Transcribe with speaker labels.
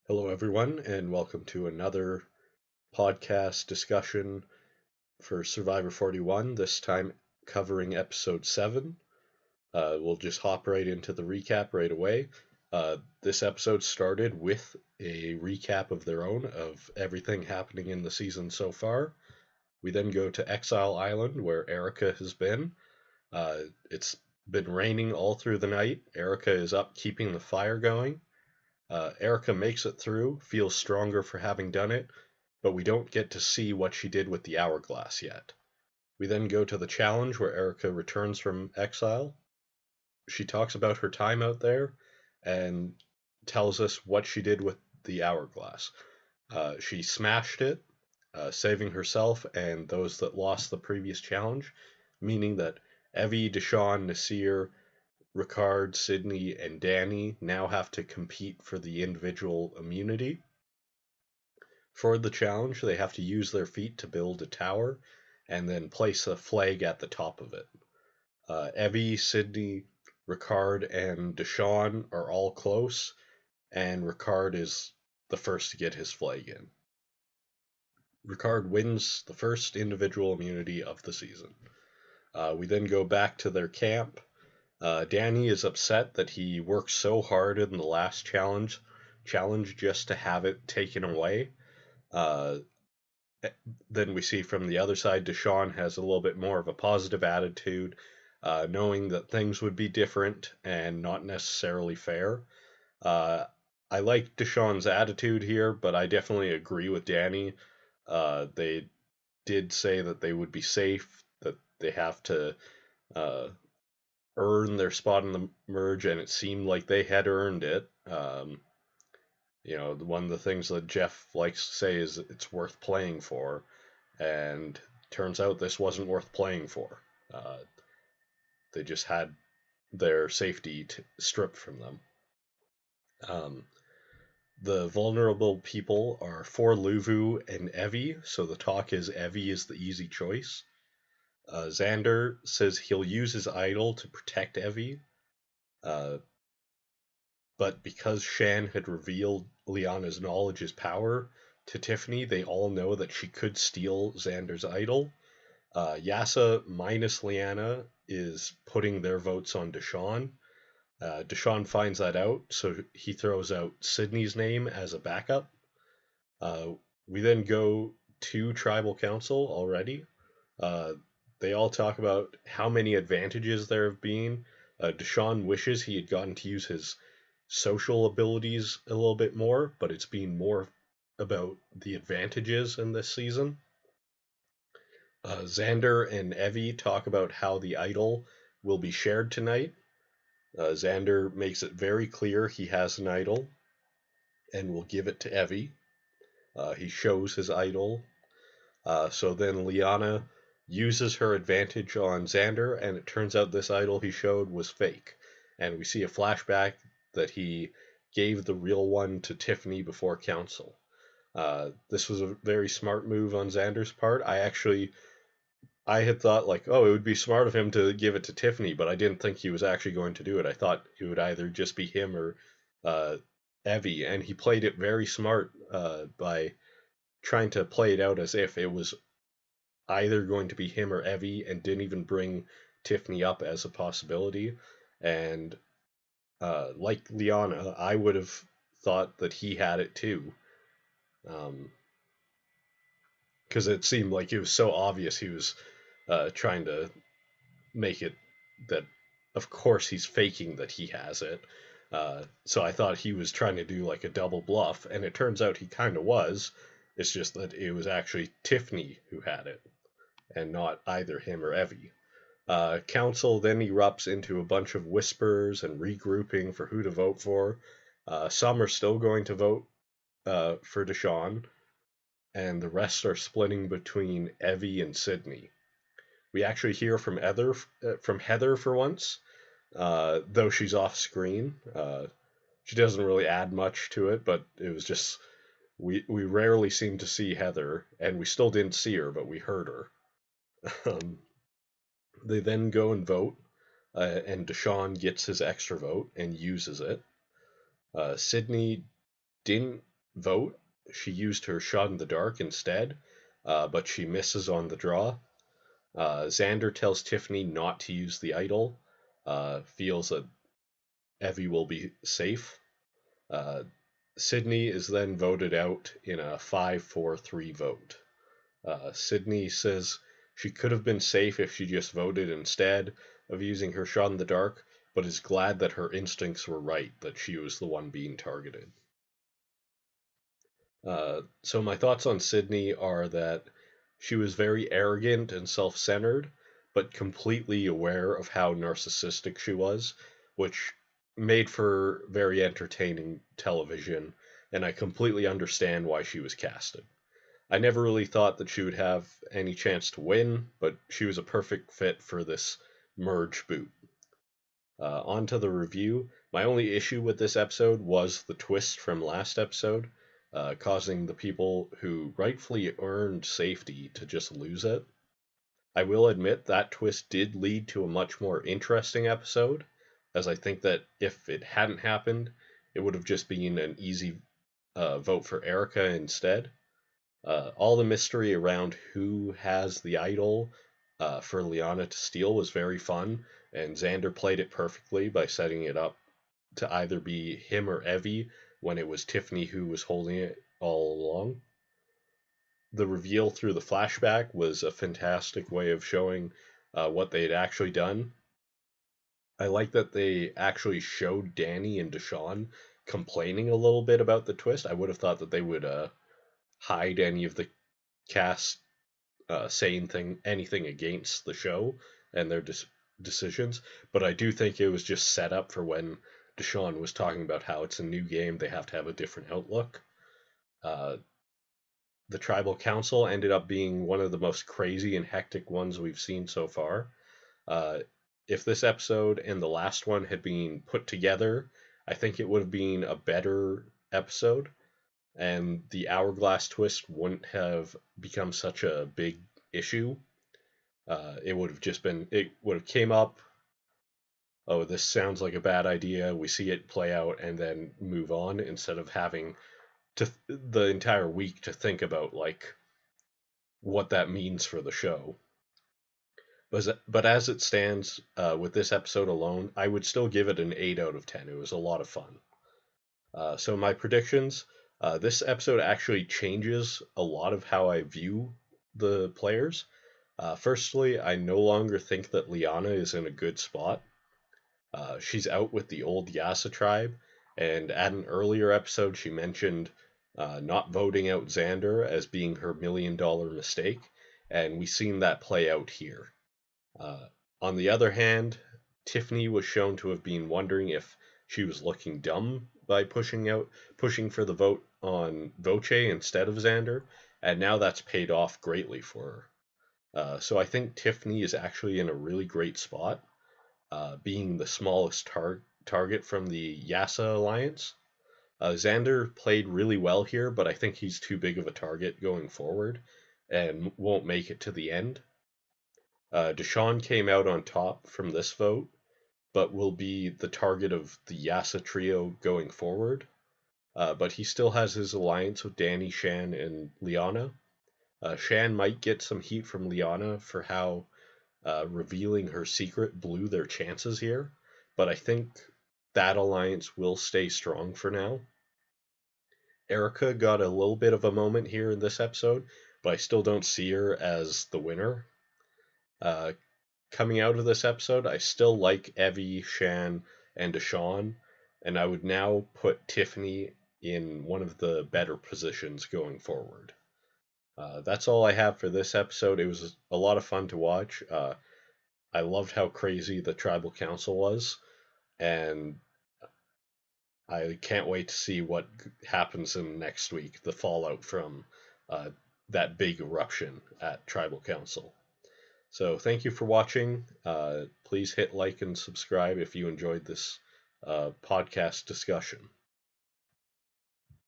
Speaker 1: Hello, everyone, and welcome to another podcast discussion for Survivor 41, this time covering episode 7. We'll just hop right into the recap right away. This episode started with a recap of their own of everything happening in the season so far. We then go to Exile Island, where Erica has been. It's been raining all through the night. Erica is up keeping the fire going. Erica makes it through, feels stronger for having done it, but we don't get to see what she did with the hourglass yet. We then go to the challenge where Erica returns from exile. She talks about her time out there and tells us what she did with the hourglass. She smashed it, saving herself and those that lost the previous challenge, meaning that Evie, Deshawn, Nasir, Ricard, Sydney, and Danny now have to compete for the individual immunity. For the challenge, they have to use their feet to build a tower and then place a flag at the top of it. Evie, Sydney, Ricard, and Deshawn are all close, and Ricard is the first to get his flag in. Ricard wins the first individual immunity of the season. We then go back to their camp. Danny is upset that he worked so hard in the last challenge just to have it taken away. Then we see from the other side, Deshawn has a little bit more of a positive attitude, knowing that things would be different and not necessarily fair. I like Deshawn's attitude here, but I definitely agree with Danny. They did say that they would be safe, that they have to earn their spot in the merge, and it seemed like they had earned it. One of the things that Jeff likes to say is it's worth playing for, and turns out this wasn't worth playing for. They just had their safety stripped from them. The vulnerable people are for Luvu and Evie, so the talk is Evie is the easy choice. Xander says he'll use his idol to protect Evie, but because Shan had revealed Liana's knowledge is power to Tiffany, they all know that she could steal Xander's idol. Yasa minus Liana is putting their votes on Deshawn. Deshawn finds that out, so he throws out Sydney's name as a backup. We then go to Tribal Council already. They all talk about how many advantages there have been. Deshawn wishes he had gotten to use his social abilities a little bit more, but it's been more about the advantages in this season. Xander and Evie talk about how the idol will be shared tonight. Xander makes it very clear he has an idol and will give it to Evie. He shows his idol. So then Liana uses her advantage on Xander, and it turns out this idol he showed was fake. And we see a flashback that he gave the real one to Tiffany before council. This was a very smart move on Xander's part. I had thought it would be smart of him to give it to Tiffany, but I didn't think he was actually going to do it. I thought it would either just be him or Evie, and he played it very smart by trying to play it out as if it was either going to be him or Evie, and didn't even bring Tiffany up as a possibility. And like Liana, I would have thought that he had it too. Because it seemed like it was so obvious he was trying to make it that, of course, he's faking that he has it. So I thought he was trying to do like a double bluff, and it turns out he kind of was. It's just that it was actually Tiffany who had it, and not either him or Evie. Council then erupts into a bunch of whispers and regrouping for who to vote for. Some are still going to vote for Deshawn, and the rest are splitting between Evie and Sydney. We actually hear from Heather for once, though she's off screen. She doesn't really add much to it, but it was just we rarely seem to see Heather, and we still didn't see her, but we heard her. They then go and vote, and Deshawn gets his extra vote and uses it. Sydney didn't vote. She used her shot in the dark instead, but she misses on the draw. Xander tells Tiffany not to use the idol, feels that Evie will be safe. Uh, Sydney is then voted out in a 5-4-3 vote. Sydney says she could have been safe if she just voted instead of using her shot in the dark, but is glad that her instincts were right, that she was the one being targeted. So my thoughts on Sydney are that she was very arrogant and self-centered, but completely aware of how narcissistic she was, which made for very entertaining television, and I completely understand why she was casted. I never really thought that she would have any chance to win, but she was a perfect fit for this merge boot. On to the review. My only issue with this episode was the twist from last episode, causing the people who rightfully earned safety to just lose it. I will admit that twist did lead to a much more interesting episode, as I think that if it hadn't happened, it would have just been an easy vote for Erica instead. All the mystery around who has the idol for Liana to steal was very fun, and Xander played it perfectly by setting it up to either be him or Evie when it was Tiffany who was holding it all along. The reveal through the flashback was a fantastic way of showing what they had actually done. I like that they actually showed Danny and Deshawn complaining a little bit about the twist. I would have thought that they would hide any of the cast saying anything against the show and their decisions, but I do think it was just set up for when Deshawn was talking about how it's a new game, they have to have a different outlook. The tribal council ended up being one of the most crazy and hectic ones we've seen so far. If this episode and the last one had been put together, I think it would have been a better episode, and the hourglass twist wouldn't have become such a big issue. It would have came up. Oh, this sounds like a bad idea. We see it play out and then move on instead of having the entire week to think about like what that means for the show. But as it stands, with this episode alone, I would still give it an 8 out of 10. It was a lot of fun. So my predictions, this episode actually changes a lot of how I view the players. Firstly, I no longer think that Liana is in a good spot. She's out with the old Yasa tribe, and at an earlier episode, she mentioned not voting out Xander as being her $1 million mistake, and we've seen that play out here. On the other hand, Tiffany was shown to have been wondering if she was looking dumb by pushing for the vote on Voce instead of Xander, and now that's paid off greatly for her. So I think Tiffany is actually in a really great spot, being the smallest target from the Yasa alliance. Xander played really well here, but I think he's too big of a target going forward and won't make it to the end. Deshawn came out on top from this vote, but will be the target of the Yasa trio going forward. But he still has his alliance with Danny, Shan, and Liana. Shan might get some heat from Liana for how revealing her secret blew their chances here, but I think that alliance will stay strong for now. Erica got a little bit of a moment here in this episode, but I still don't see her as the winner. Coming out of this episode, I still like Evie, Shan, and Deshawn, and I would now put Tiffany in one of the better positions going forward. That's all I have for this episode. It was a lot of fun to watch. I loved how crazy the tribal council was, and I can't wait to see what happens in next week, the fallout from that big eruption at tribal council. So thank you for watching. Please hit like and subscribe if you enjoyed this podcast discussion.